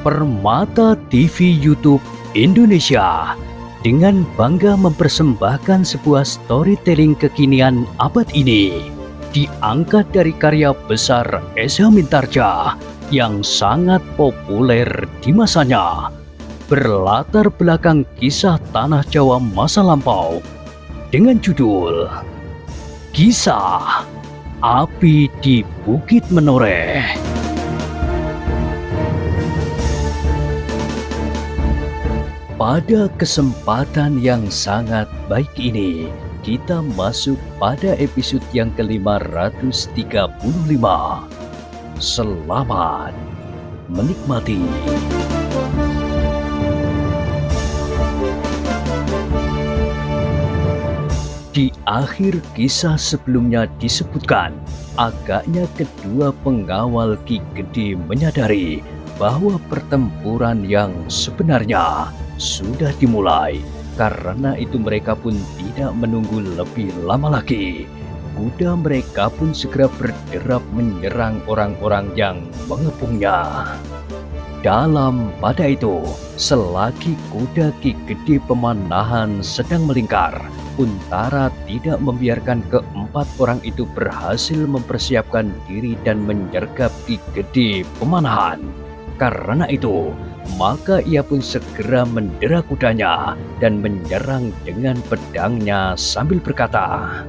Permata TV YouTube Indonesia dengan bangga mempersembahkan sebuah storytelling kekinian abad ini, diangkat dari karya besar Esa Mintarja yang sangat populer di masanya, berlatar belakang kisah tanah Jawa masa lampau dengan judul Kisah Api di Bukit Menoreh. Pada kesempatan yang sangat baik ini, kita masuk pada episode yang ke-535. Selamat menikmati. Di akhir kisah sebelumnya disebutkan, agaknya kedua pengawal Ki Gede menyadari bahwa pertempuran yang sebenarnya sudah dimulai. Karena itu mereka pun tidak menunggu lebih lama lagi. Kuda mereka pun segera berderap menyerang orang-orang yang mengepungnya. Dalam pada itu, selagi kuda Ki Gede Pemanahan sedang melingkar, Untara tidak membiarkan keempat orang itu berhasil mempersiapkan diri dan menyergap Ki Gede Pemanahan. Karena itu, maka ia pun segera mendera kudanya dan menyerang dengan pedangnya sambil berkata,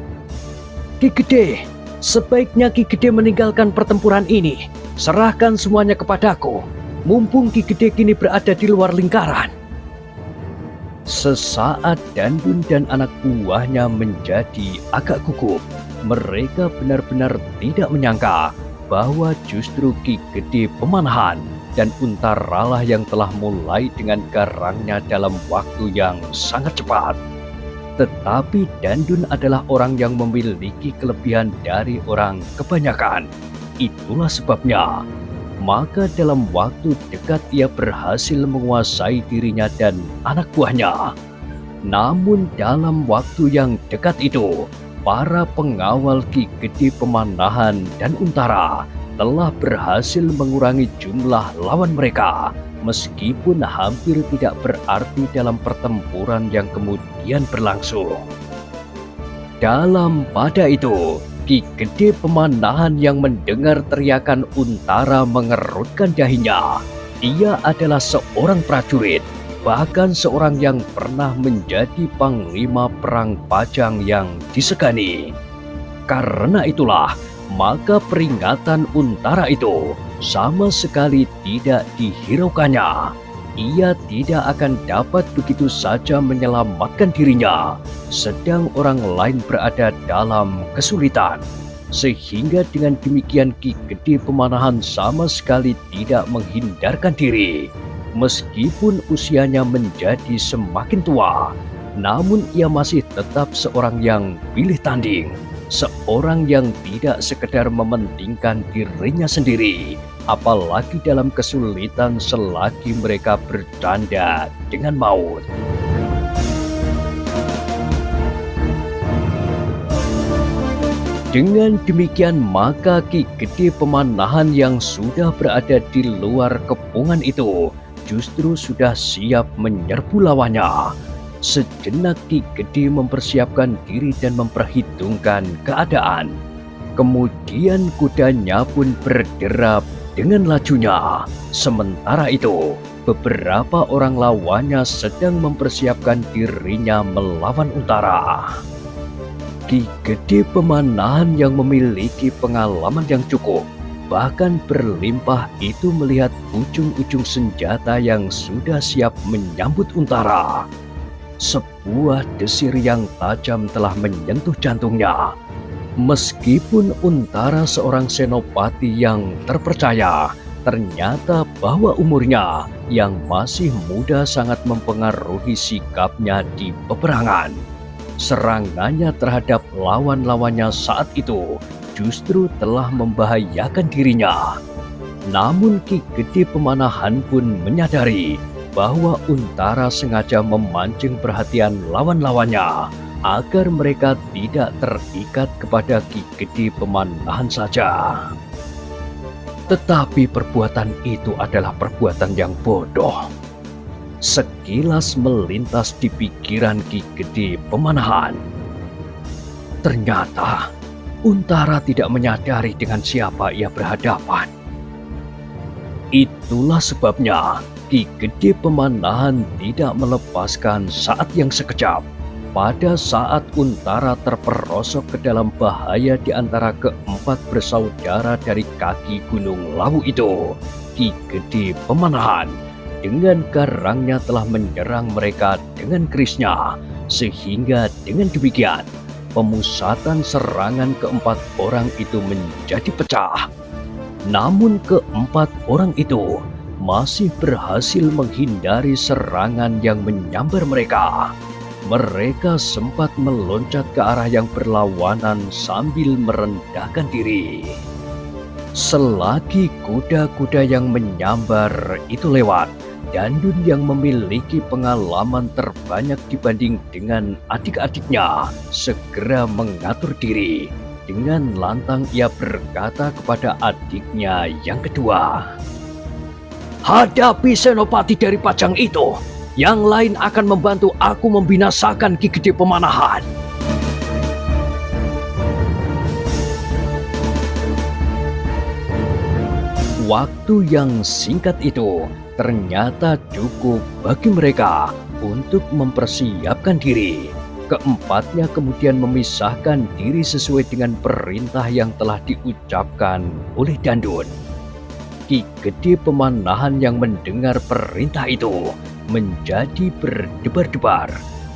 "Ki Gede, sebaiknya Ki Gede meninggalkan pertempuran ini. Serahkan semuanya kepadaku, mumpung Ki Gede kini berada di luar lingkaran." Sesaat Dandun dan anak buahnya menjadi agak gugup. Mereka benar-benar tidak menyangka bahwa justru Ki Gede Pemanahan dan Untaralah yang telah mulai dengan garangnya dalam waktu yang sangat cepat. Tetapi Dandun adalah orang yang memiliki kelebihan dari orang kebanyakan. Itulah sebabnya, maka dalam waktu dekat ia berhasil menguasai dirinya dan anak buahnya. Namun dalam waktu yang dekat itu, para pengawal Ki Gede Pemanahan dan Untara telah berhasil mengurangi jumlah lawan mereka, meskipun hampir tidak berarti dalam pertempuran yang kemudian berlangsung. Dalam pada itu, Ki Gede Pemanahan yang mendengar teriakan Untara mengerutkan dahinya. Ia adalah seorang prajurit, bahkan seorang yang pernah menjadi panglima perang Pajang yang disegani. Karena itulah, maka peringatan Untara itu sama sekali tidak dihiraukannya. Ia tidak akan dapat begitu saja menyelamatkan dirinya, sedang orang lain berada dalam kesulitan. Sehingga dengan demikian Ki Gede Pemanahan sama sekali tidak menghindarkan diri. Meskipun usianya menjadi semakin tua, namun ia masih tetap seorang yang pilih tanding. Seorang yang tidak sekedar mementingkan dirinya sendiri, apalagi dalam kesulitan selagi mereka bercanda dengan maut. Dengan demikian maka Ki Gede Pemanahan yang sudah berada di luar kepungan itu justru sudah siap menyerbu lawannya. Sejenak Ki Gede mempersiapkan diri dan memperhitungkan keadaan. Kemudian kudanya pun berderap dengan lajunya. Sementara itu, beberapa orang lawannya sedang mempersiapkan dirinya melawan Untara. Ki Gede Pemanahan yang memiliki pengalaman yang cukup, bahkan berlimpah itu melihat ujung-ujung senjata yang sudah siap menyambut Untara. Sebuah desir yang tajam telah menyentuh jantungnya. Meskipun Untara seorang senopati yang terpercaya, ternyata bahwa umurnya yang masih muda sangat mempengaruhi sikapnya di peperangan. Serangannya terhadap lawan-lawannya saat itu justru telah membahayakan dirinya. Namun Ki Gede Pemanahan pun menyadari bahwa Untara sengaja memancing perhatian lawan-lawannya agar mereka tidak terikat kepada Ki Gede Pemanahan saja. Tetapi perbuatan itu adalah perbuatan yang bodoh. Sekilas melintas di pikiran Ki Gede Pemanahan. Ternyata Untara tidak menyadari dengan siapa ia berhadapan. Itulah sebabnya Ki Gede Pemanahan tidak melepaskan saat yang sekejap. Pada saat Untara terperosok ke dalam bahaya di antara keempat bersaudara dari kaki Gunung Lawu itu, Ki Gede Pemanahan dengan garangnya telah menyerang mereka dengan kerisnya, sehingga dengan demikian pemusatan serangan keempat orang itu menjadi pecah. Namun keempat orang itu masih berhasil menghindari serangan yang menyambar mereka. Mereka sempat meloncat ke arah yang berlawanan sambil merendahkan diri. Selagi kuda-kuda yang menyambar itu lewat, Dandun yang memiliki pengalaman terbanyak dibanding dengan adik-adiknya segera mengatur diri. Dengan lantang ia berkata kepada adiknya yang kedua, "Hadapi senopati dari Pajang itu. Yang lain akan membantu aku membinasakan Ki Gede Pemanahan." Waktu yang singkat itu ternyata cukup bagi mereka untuk mempersiapkan diri. Keempatnya kemudian memisahkan diri sesuai dengan perintah yang telah diucapkan oleh Dandun. Ki Gede Pemanahan yang mendengar perintah itu menjadi berdebar-debar,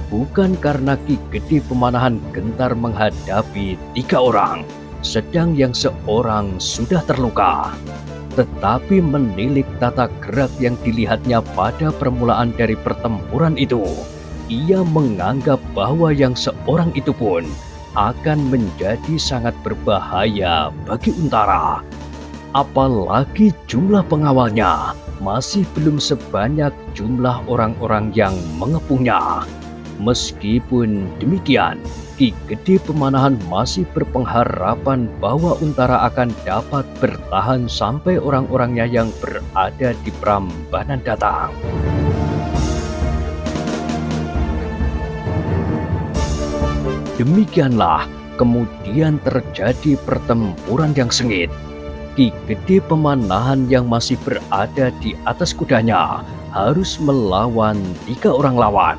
bukan karena Ki Gede Pemanahan gentar menghadapi 3 orang, sedang yang seorang sudah terluka, tetapi menilik tata gerak yang dilihatnya pada permulaan dari pertempuran itu. Ia menganggap bahwa yang seorang itu pun akan menjadi sangat berbahaya bagi Untara. Apalagi jumlah pengawalnya masih belum sebanyak jumlah orang-orang yang mengepungnya. Meskipun demikian, Ki Gede Pemanahan masih berpengharapan bahwa Untara akan dapat bertahan sampai orang-orangnya yang berada di Prambanan datang. Demikianlah kemudian terjadi pertempuran yang sengit. Ki Gede Pemanahan yang masih berada di atas kudanya harus melawan 3 orang lawan.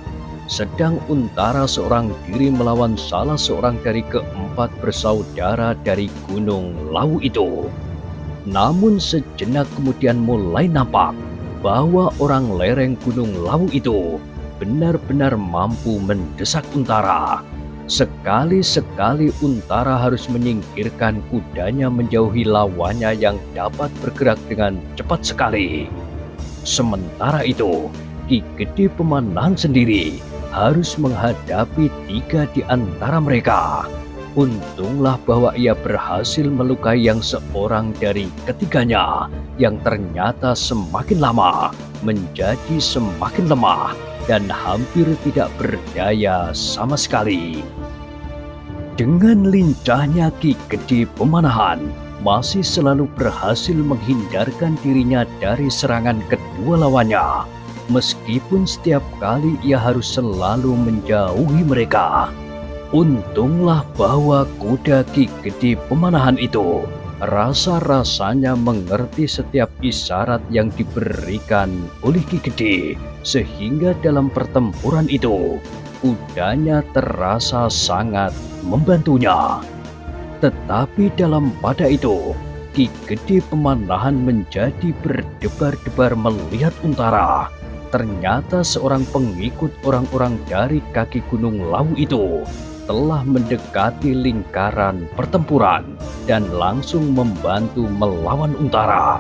Sedang Untara seorang diri melawan salah seorang dari keempat bersaudara dari Gunung Lawu itu. Namun sejenak kemudian mulai nampak bahwa orang lereng Gunung Lawu itu benar-benar mampu mendesak Untara. Sekali-sekali Untara harus menyingkirkan kudanya menjauhi lawannya yang dapat bergerak dengan cepat sekali. Sementara itu, Ki Gede Pemanahan sendiri harus menghadapi 3 di antara mereka. Untunglah bahwa ia berhasil melukai yang seorang dari ketiganya, yang ternyata semakin lama menjadi semakin lemah dan hampir tidak berdaya sama sekali. Dengan lincahnya Ki Gede Pemanahan masih selalu berhasil menghindarkan dirinya dari serangan kedua lawannya, meskipun setiap kali ia harus selalu menjauhi mereka. Untunglah bahwa kuda Ki Gede Pemanahan itu rasa-rasanya mengerti setiap isyarat yang diberikan oleh Ki Gede, sehingga dalam pertempuran itu kudanya terasa sangat membantunya. Tetapi dalam pada itu, Ki Gede Pemanahan menjadi berdebar-debar melihat Untara. Ternyata seorang pengikut orang-orang dari kaki Gunung Lawu itu telah mendekati lingkaran pertempuran dan langsung membantu melawan Untara.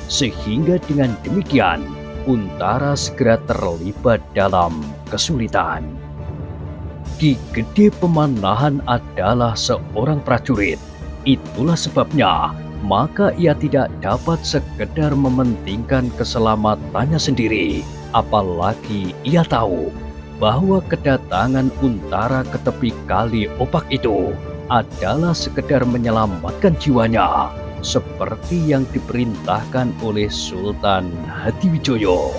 Sehingga dengan demikian, Untara segera terlibat dalam kesulitan. Ki Gede Pemanahan adalah seorang prajurit. Itulah sebabnya maka ia tidak dapat sekedar mementingkan keselamatannya sendiri, apalagi ia tahu bahwa kedatangan Untara ke tepi kali opak itu adalah sekedar menyelamatkan jiwanya. seperti yang diperintahkan oleh Sultan Hadiwijoyo.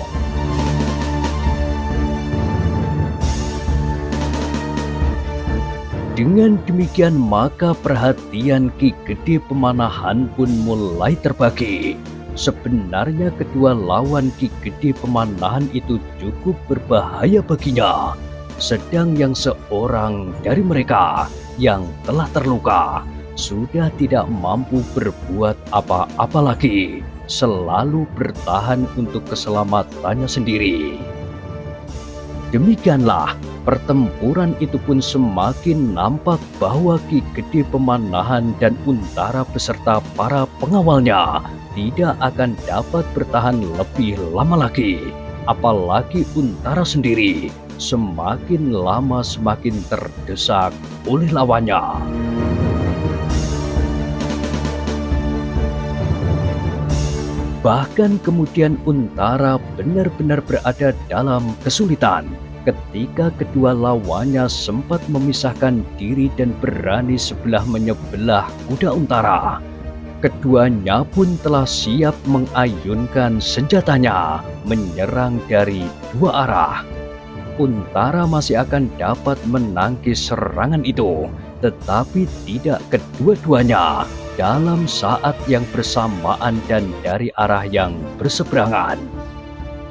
Dengan demikian maka perhatian Ki Gede Pemanahan pun mulai terbagi. Sebenarnya kedua lawan Ki Gede Pemanahan itu cukup berbahaya baginya. Sedang yang seorang dari mereka yang telah terluka sudah tidak mampu berbuat apa-apa lagi, selalu bertahan untuk keselamatannya sendiri. Demikianlah pertempuran itu pun semakin nampak bahwa Ki Gede Pemanahan dan Untara beserta para pengawalnya tidak akan dapat bertahan lebih lama lagi. Apalagi Untara sendiri semakin lama semakin terdesak oleh lawannya. Bahkan kemudian Untara benar-benar berada dalam kesulitan ketika kedua lawannya sempat memisahkan diri dan berani sebelah menyebelah kuda Untara. Keduanya pun telah siap mengayunkan senjatanya menyerang dari dua arah. Untara masih akan dapat menangkis serangan itu, tetapi tidak kedua-duanya dalam saat yang bersamaan dan dari arah yang berseberangan.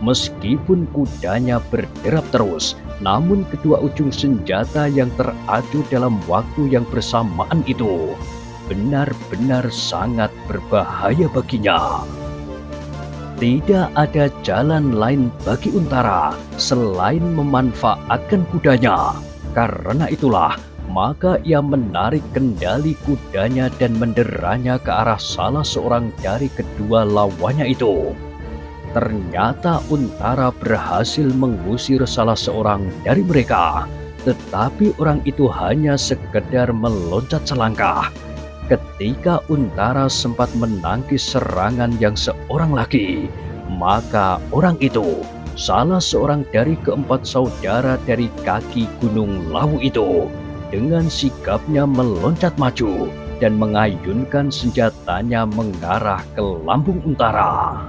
Meskipun kudanya berderap terus, namun kedua ujung senjata yang teraju dalam waktu yang bersamaan itu benar-benar sangat berbahaya baginya. Tidak ada jalan lain bagi Untara selain memanfaatkan kudanya. Karena itulah, maka ia menarik kendali kudanya dan menderanya ke arah salah seorang dari kedua lawannya itu. Ternyata Untara berhasil mengusir salah seorang dari mereka, tetapi orang itu hanya sekedar meloncat selangkah. Ketika Untara sempat menangkis serangan yang seorang lagi, maka orang itu, salah seorang dari keempat saudara dari kaki Gunung Lawu itu, dengan sigapnya meloncat maju dan mengayunkan senjatanya mengarah ke lambung Untara.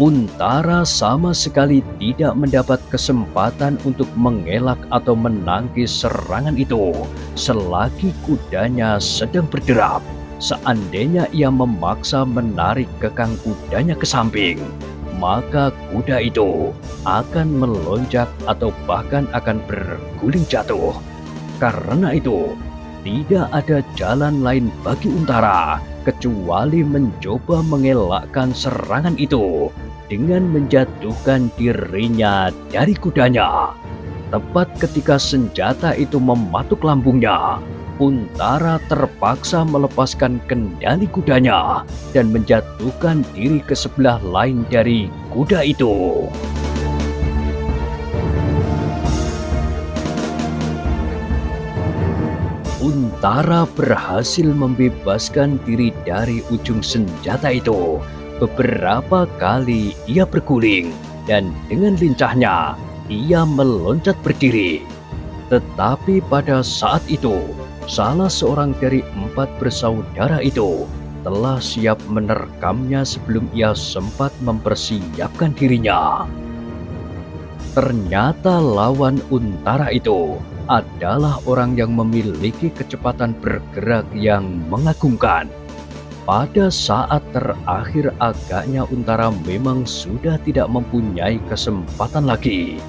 Untara sama sekali tidak mendapat kesempatan untuk mengelak atau menangkis serangan itu selagi kudanya sedang berderap. Seandainya ia memaksa menarik kekang kudanya ke samping, maka kuda itu akan melonjak atau bahkan akan berguling jatuh. Karena itu, tidak ada jalan lain bagi Untara kecuali mencoba mengelakkan serangan itu dengan menjatuhkan dirinya dari kudanya. Tepat ketika senjata itu mematuk lambungnya, Untara terpaksa melepaskan kendali kudanya dan menjatuhkan diri ke sebelah lain dari kuda itu. Untara berhasil membebaskan diri dari ujung senjata itu. Beberapa kali ia berguling dan dengan lincahnya ia meloncat berdiri. Tetapi pada saat itu, salah seorang dari empat bersaudara itu telah siap menerkamnya sebelum ia sempat mempersiapkan dirinya. Ternyata lawan Untara itu adalah orang yang memiliki kecepatan bergerak yang mengagumkan. Pada saat terakhir agaknya Untara memang sudah tidak mempunyai kesempatan lagi.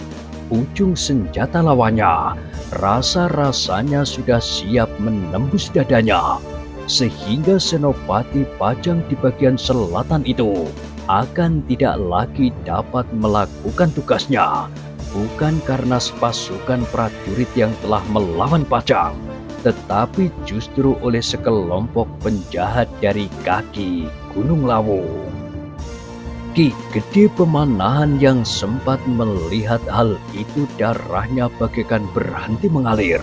Ujung senjata lawannya rasa-rasanya sudah siap menembus dadanya, sehingga senopati Pajang di bagian selatan itu akan tidak lagi dapat melakukan tugasnya. Bukan karena pasukan prajurit yang telah melawan Pajang, tetapi justru oleh sekelompok penjahat dari kaki Gunung Lawu. Ki Gede Pemanahan yang sempat melihat hal itu darahnya bagaikan berhenti mengalir.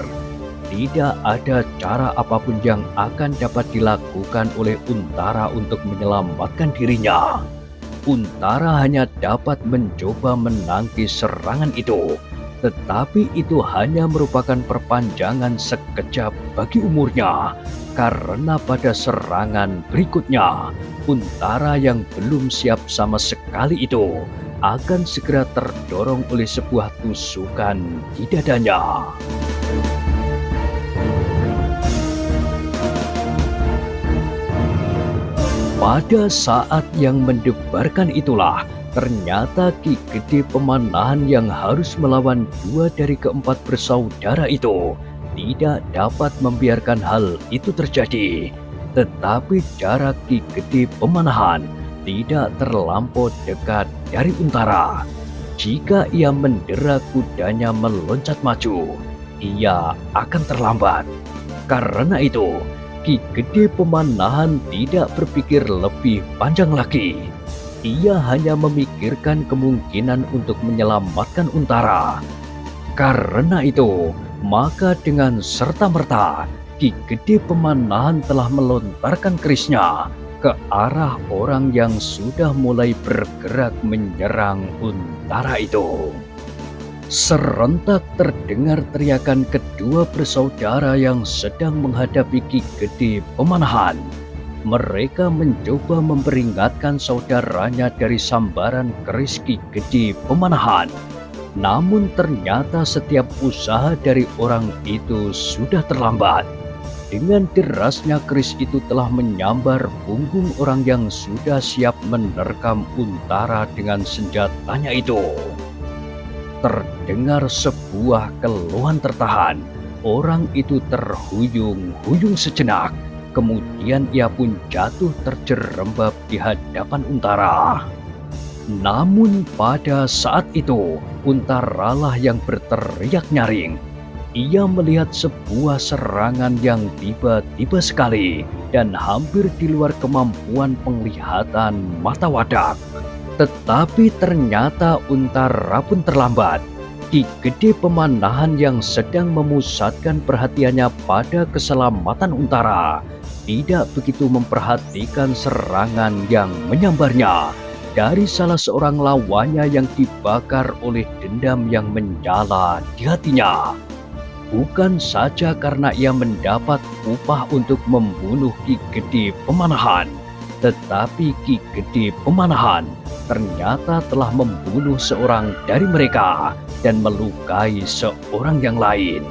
Tidak ada cara apapun yang akan dapat dilakukan oleh Untara untuk menyelamatkan dirinya. Untara hanya dapat mencoba menangkis serangan itu, tetapi itu hanya merupakan perpanjangan sekejap bagi umurnya. karena pada serangan berikutnya, Untara yang belum siap sama sekali itu akan segera terdorong oleh sebuah tusukan di dadanya. Pada saat yang mendebarkan itulah, ternyata Ki Gede Pemanahan yang harus melawan dua dari keempat bersaudara itu tidak dapat membiarkan hal itu terjadi. Tetapi jarak Ki Gede Pemanahan tidak terlampau dekat dari Untara. Jika ia mendera kudanya meloncat maju, ia akan terlambat. Karena itu, Ki Gede Pemanahan tidak berpikir lebih panjang lagi. Ia hanya memikirkan kemungkinan untuk menyelamatkan Untara. Karena itu, maka dengan serta-merta Ki Gede Pemanahan telah melontarkan kerisnya ke arah orang yang sudah mulai bergerak menyerang Untara itu. Serentak terdengar teriakan kedua bersaudara yang sedang menghadapi Ki Gede Pemanahan. Mereka mencoba memperingatkan saudaranya dari sambaran keris Ki Gede Pemanahan. Namun ternyata setiap usaha dari orang itu sudah terlambat. Dengan derasnya keris itu telah menyambar punggung orang yang sudah siap menerkam Untara dengan senjatanya itu. Terdengar sebuah keluhan tertahan. Orang itu terhuyung-huyung sejenak. Kemudian ia pun jatuh terjerembab di hadapan Untara. Namun pada saat itu, Untaralah yang berteriak nyaring. Ia melihat sebuah serangan yang tiba-tiba sekali dan hampir di luar kemampuan penglihatan mata wadak. Tetapi ternyata Untara pun terlambat. Ki Gede Pemanahan yang sedang memusatkan perhatiannya pada keselamatan Untara tidak begitu memperhatikan serangan yang menyambarnya dari salah seorang lawannya yang dibakar oleh dendam yang menyala di hatinya. Bukan saja karena ia mendapat upah untuk membunuh Ki Gede Pemanahan, tetapi Ki Gede Pemanahan ternyata telah membunuh seorang dari mereka dan melukai seorang yang lain.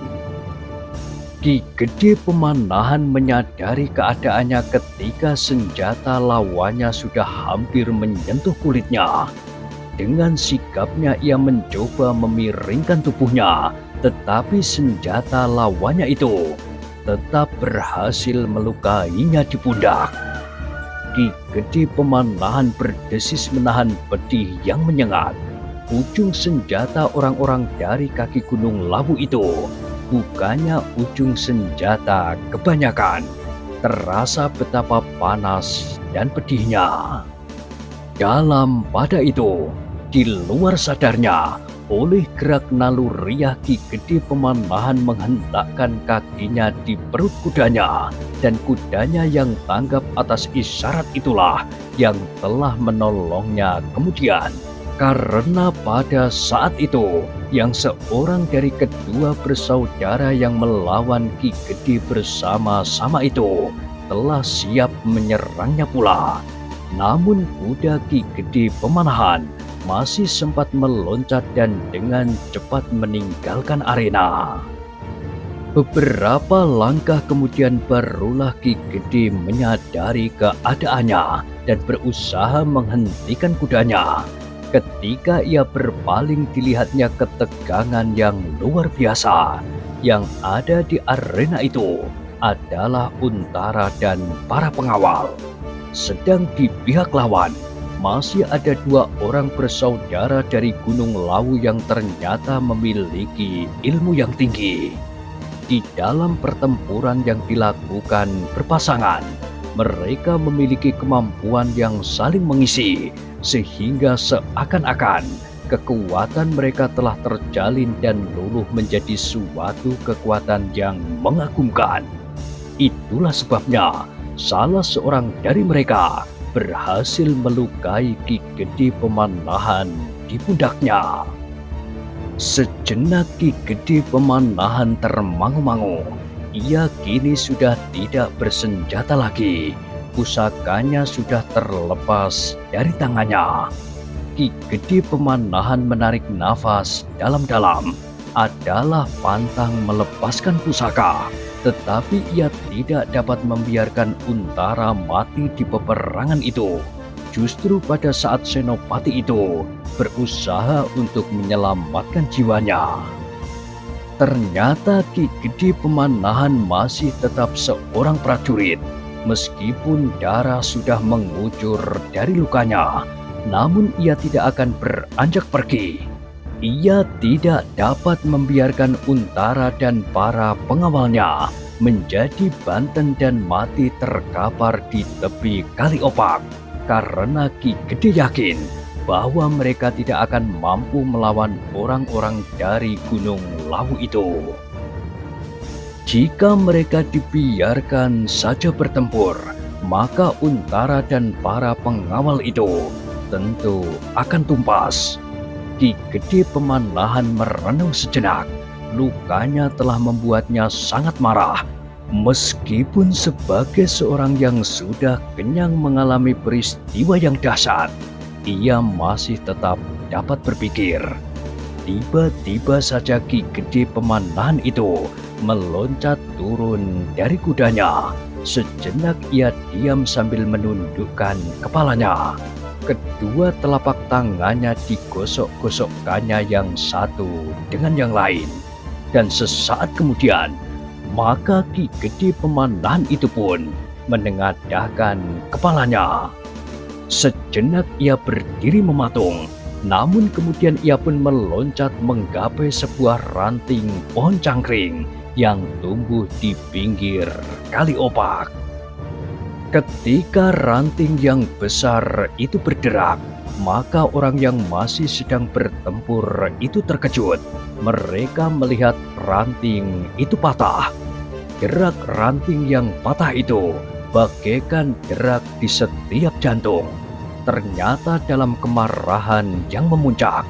Ki Gede Pemanahan menyadari keadaannya ketika senjata lawannya sudah hampir menyentuh kulitnya. Dengan sigapnya ia mencoba memiringkan tubuhnya, tetapi senjata lawannya itu tetap berhasil melukainya di pundak. Ki Gede Pemanahan berdesis menahan pedih yang menyengat. Ujung senjata orang-orang dari kaki Gunung Lawu itu bukannya ujung senjata kebanyakan. Terasa betapa panas dan pedihnya. Dalam pada itu, di luar sadarnya, oleh gerak naluriah Ki Gede Pemanahan menghentakkan kakinya di perut kudanya, dan kudanya yang tanggap atas isyarat itulah yang telah menolongnya kemudian. Karena pada saat itu, yang seorang dari kedua bersaudara yang melawan Ki Gede bersama-sama itu telah siap menyerangnya pula. Namun kuda Ki Gede Pemanahan masih sempat meloncat dan dengan cepat meninggalkan arena. Beberapa langkah kemudian barulah Ki Gede menyadari keadaannya dan berusaha menghentikan kudanya. Ketika ia berpaling, dilihatnya ketegangan yang luar biasa. Yang ada di arena itu adalah Untara dan para pengawal. Sedang di pihak lawan, masih ada dua orang bersaudara dari Gunung Lawu yang ternyata memiliki ilmu yang tinggi. Di dalam pertempuran yang dilakukan berpasangan, mereka memiliki kemampuan yang saling mengisi, sehingga seakan-akan kekuatan mereka telah terjalin dan luluh menjadi suatu kekuatan yang mengagumkan. Itulah sebabnya salah seorang dari mereka berhasil melukai Ki Gede Pemanahan di pundaknya. Sejenak Ki Gede Pemanahan termangu-mangu. ia kini sudah tidak bersenjata lagi. Pusakanya sudah terlepas dari tangannya. Ki Gede Pemanahan menarik nafas dalam-dalam. Adalah pantang melepaskan pusaka, tetapi ia tidak dapat membiarkan Untara mati di peperangan itu. Justru pada saat Senopati itu berusaha untuk menyelamatkan jiwanya, ternyata Ki Gede Pemanahan masih tetap seorang prajurit. Meskipun darah sudah mengucur dari lukanya, namun ia tidak akan beranjak pergi. Ia tidak dapat membiarkan Untara dan para pengawalnya menjadi banten dan mati terkapar di tepi Kali Opak, karena Ki Gede yakin bahwa mereka tidak akan mampu melawan orang-orang dari Gunung Lawu itu. Jika mereka dibiarkan saja bertempur, maka Untara dan para pengawal itu tentu akan tumpas. Ki Gede Pemanahan merenung sejenak. Lukanya telah membuatnya sangat marah. Meskipun sebagai seorang yang sudah kenyang mengalami peristiwa yang dahsyat, ia masih tetap dapat berpikir. Tiba-tiba saja Ki Gede Pemanahan itu meloncat turun dari kudanya. Sejenak ia diam sambil menundukkan kepalanya. Kedua telapak tangannya digosok-gosokkannya yang satu dengan yang lain. Dan sesaat kemudian, maka Ki Gede Pemanahan itu pun menengadahkan kepalanya. Sejenak ia berdiri mematung, namun kemudian ia pun meloncat menggapai sebuah ranting pohon cangkring yang tumbuh di pinggir Kali Opak. Ketika ranting yang besar itu berderak, maka orang yang masih sedang bertempur itu terkejut. Mereka melihat ranting itu patah. Gerak ranting yang patah itu bagaikan gerak di setiap jantung. Ternyata dalam kemarahan yang memuncak,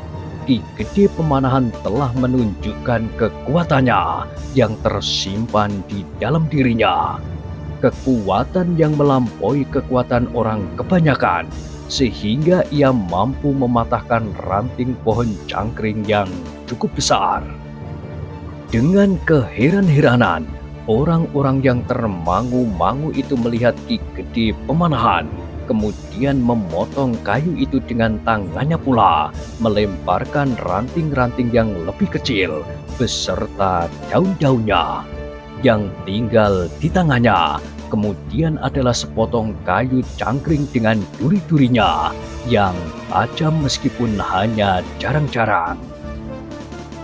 Ki Gede Pemanahan telah menunjukkan kekuatannya yang tersimpan di dalam dirinya. Kekuatan yang melampaui kekuatan orang kebanyakan, sehingga ia mampu mematahkan ranting pohon cangkring yang cukup besar. Dengan keheran-heranan, orang-orang yang termangu-mangu itu melihat Ki Gede Pemanahan, kemudian memotong kayu itu dengan tangannya pula, melemparkan ranting-ranting yang lebih kecil beserta daun-daunnya. Yang tinggal di tangannya kemudian adalah sepotong kayu cangkring dengan duri-durinya yang tajam meskipun hanya jarang-jarang.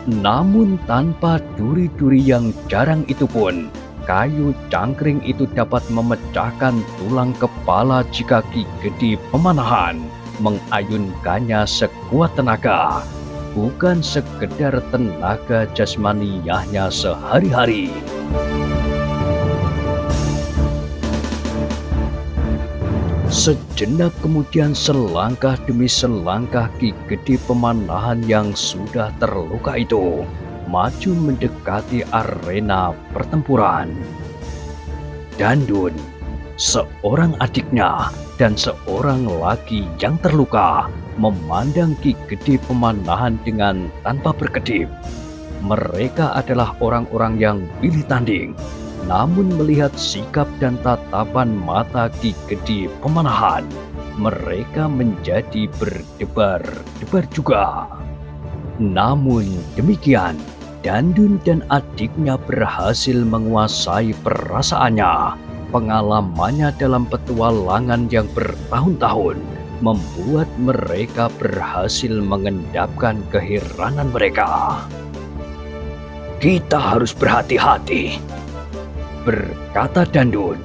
Namun tanpa duri-duri yang jarang itu pun, kayu cangkring itu dapat memecahkan tulang kepala jika Ki Gede Pemanahan mengayunkannya sekuat tenaga, bukan sekedar tenaga jasmaniahnya sehari-hari. Sejenak kemudian selangkah demi selangkah Ki Gede Pemanahan yang sudah terluka itu maju mendekati arena pertempuran. Dandun, seorang adiknya dan seorang lagi yang terluka, memandang Ki Gede Pemanahan dengan tanpa berkedip. Mereka adalah orang-orang yang pilih tanding, namun melihat sikap dan tatapan mata Ki Gede Pemanahan, mereka menjadi berdebar-debar juga. Namun demikian, Dandun dan adiknya berhasil menguasai perasaannya. Pengalamannya dalam petualangan yang bertahun-tahun membuat mereka berhasil mengendapkan keheranan mereka. "Kita harus berhati-hati," berkata Dandun.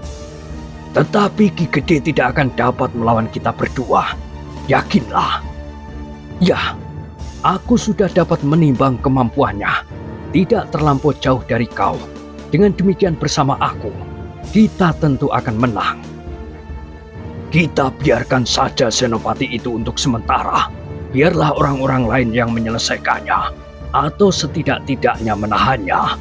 "Tetapi Ki Gede tidak akan dapat melawan kita berdua. Yakinlah." "Ya, aku sudah dapat menimbang kemampuannya. Tidak terlampau jauh dari kau. Dengan demikian bersama aku, kita tentu akan menang. Kita biarkan saja Senopati itu untuk sementara. Biarlah orang-orang lain yang menyelesaikannya, atau setidak-tidaknya menahannya."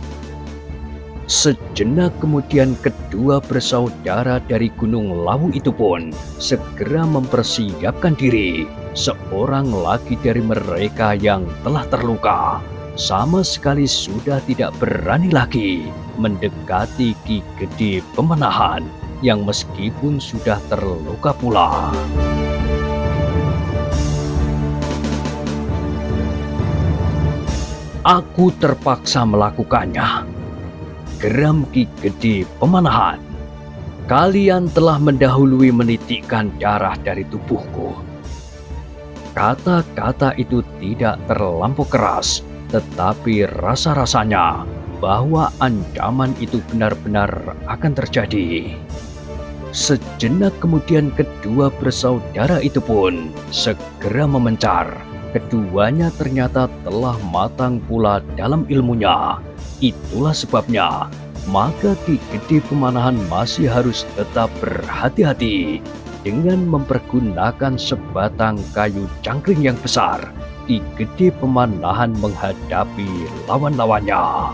Sejenak kemudian kedua bersaudara dari Gunung Lawu itu pun segera mempersiapkan diri. Seorang lagi dari mereka yang telah terluka sama sekali sudah tidak berani lagi mendekati Ki Gede Pemenahan yang meskipun sudah terluka pula. Aku terpaksa melakukannya, geram Ki Gede Pemanahan. Kalian telah mendahului menitikkan darah dari tubuhku. Kata-kata itu tidak terlampau keras, tetapi rasa-rasanya bahwa ancaman itu benar-benar akan terjadi. Sejenak kemudian kedua bersaudara itu pun segera memencar. Keduanya ternyata telah matang pula dalam ilmunya. Itulah sebabnya maka Ki Gede Pemanahan masih harus tetap berhati-hati dengan mempergunakan sebatang kayu cangkring yang besar. Ki Gede Pemanahan menghadapi lawan-lawannya.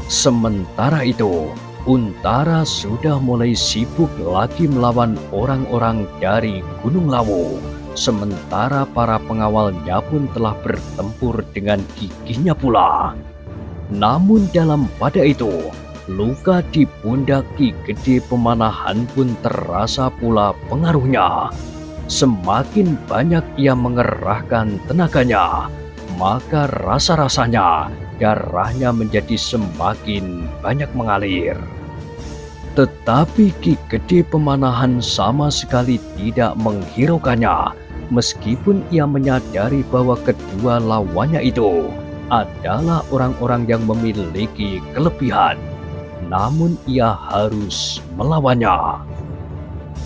Sementara itu, Untara sudah mulai sibuk lagi melawan orang-orang dari Gunung Lawu. Sementara para pengawalnya pun telah bertempur dengan gigihnya pula. Namun dalam pada itu, luka di pundak Ki Gede Pemanahan pun terasa pula pengaruhnya. Semakin banyak ia mengerahkan tenaganya, maka rasa-rasanya darahnya menjadi semakin banyak mengalir. Tetapi Ki Gede Pemanahan sama sekali tidak menghiraukannya. Meskipun ia menyadari bahwa kedua lawannya itu adalah orang-orang yang memiliki kelebihan, namun ia harus melawannya.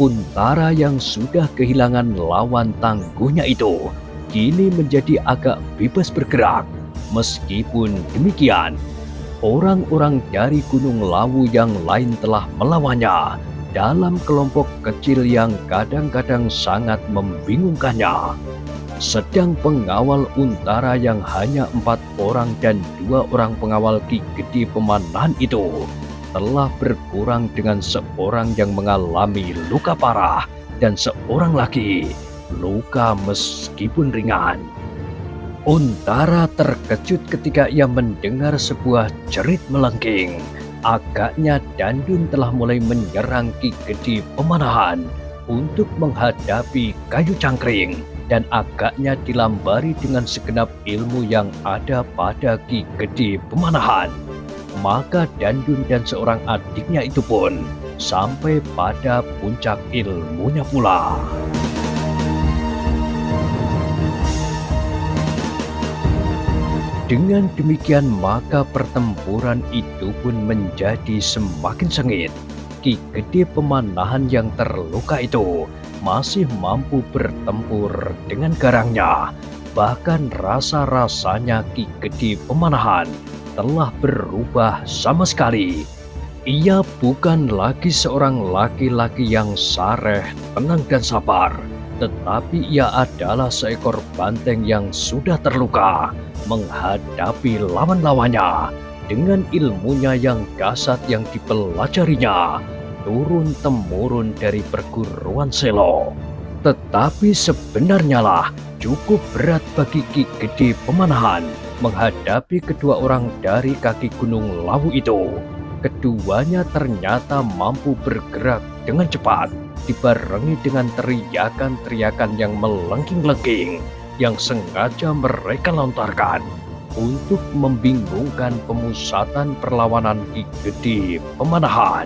Untara yang sudah kehilangan lawan tangguhnya itu kini menjadi agak bebas bergerak. Meskipun demikian, orang-orang dari Gunung Lawu yang lain telah melawannya dalam kelompok kecil yang kadang-kadang sangat membingungkannya. Sedang pengawal Untara yang hanya 4 orang dan 2 orang pengawal Ki Gede Pemanahan itu telah berkurang dengan seorang yang mengalami luka parah dan seorang lagi luka meskipun ringan. Untara terkejut ketika ia mendengar sebuah cerit melengking. Agaknya Dandun telah mulai menyerang Ki Gede Pemanahan untuk menghadapi kayu cangkring, dan agaknya dilambari dengan segenap ilmu yang ada pada Ki Gede Pemanahan. Maka Dandun dan seorang adiknya itu pun sampai pada puncak ilmunya pula. Dengan demikian maka pertempuran itu pun menjadi semakin sengit. Ki Gede Pemanahan yang terluka itu masih mampu bertempur dengan garangnya. Bahkan rasa-rasanya Ki Gede Pemanahan telah berubah sama sekali. Ia bukan lagi seorang laki-laki yang sareh, tenang dan sabar, tetapi ia adalah seekor banteng yang sudah terluka menghadapi lawan-lawannya dengan ilmunya yang dahsyat yang dipelajarinya turun-temurun dari perguruan Selo. Tetapi sebenarnya lah cukup berat bagi Ki Gede Pemanahan menghadapi kedua orang dari kaki Gunung Lawu itu. Keduanya ternyata mampu bergerak dengan cepat, dibarengi dengan teriakan-teriakan yang melengking-lengking yang sengaja mereka lontarkan untuk membingungkan pemusatan perlawanan Ki Gede Pemanahan.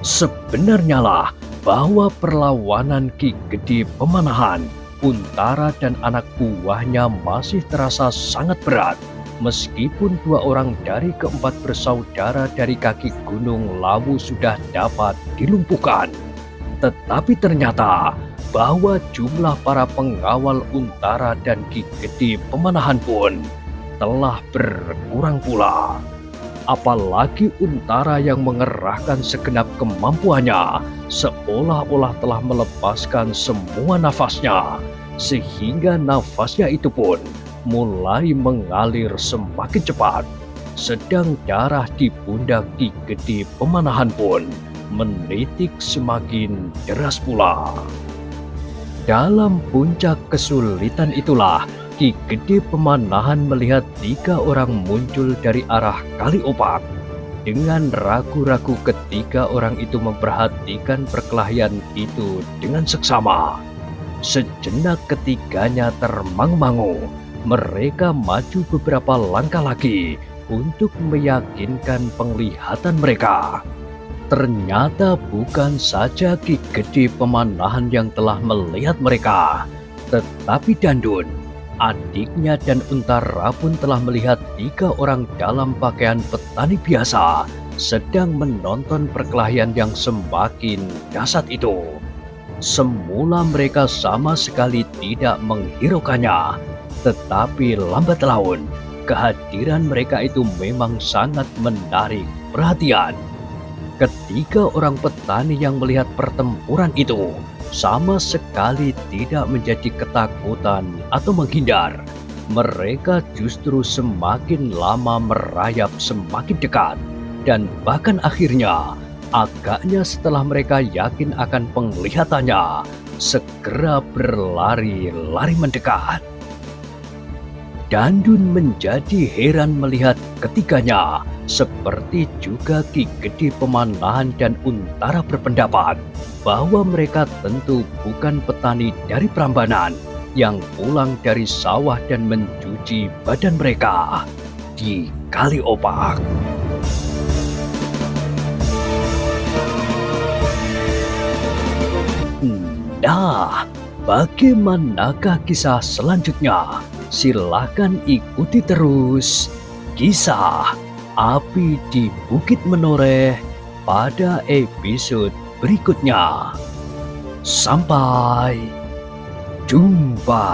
Sebenarnya lah bahwa perlawanan Ki Gede Pemanahan, Untara dan anak buahnya masih terasa sangat berat. Meskipun 2 orang dari keempat bersaudara dari kaki Gunung Lawu sudah dapat dilumpuhkan, tetapi ternyata bahwa jumlah para pengawal Untara dan Ki Gede Pemanahan pun telah berkurang pula. Apalagi Untara yang mengerahkan segenap kemampuannya seolah-olah telah melepaskan semua nafasnya, sehingga nafasnya itu pun mulai mengalir semakin cepat. sedang darah di pundak Ki Gede Pemanahan pun menitik semakin deras pula. Dalam puncak kesulitan itulah Ki Gede Pemanahan melihat 3 orang muncul dari arah Kali Opak. Dengan ragu-ragu ketiga orang itu memperhatikan perkelahian itu dengan seksama. Sejenak ketiganya termangu-mangu. Mereka maju beberapa langkah lagi untuk meyakinkan penglihatan mereka. Ternyata bukan saja Ki Gede Pemanahan yang telah melihat mereka, tetapi Dandun, adiknya dan Untara pun telah melihat 3 orang dalam pakaian petani biasa sedang menonton perkelahian yang semakin dahsyat itu. Semula mereka sama sekali tidak menghiraukannya, tetapi lambat laun kehadiran mereka itu memang sangat menarik perhatian. Ketiga orang petani yang melihat pertempuran itu sama sekali tidak menjadi ketakutan atau menghindar. Mereka justru semakin lama merayap semakin dekat, dan bahkan akhirnya agaknya setelah mereka yakin akan penglihatannya, segera berlari-lari mendekat. Dandun menjadi heran melihat ketiganya, seperti juga Ki Gede Pemanahan dan Untara berpendapat bahwa mereka tentu bukan petani dari Prambanan yang pulang dari sawah dan mencuci badan mereka di Kali Opak. Nah, bagaimanakah kisah selanjutnya? Silahkan ikuti terus kisah Api di Bukit Menoreh pada episode berikutnya. Sampai jumpa.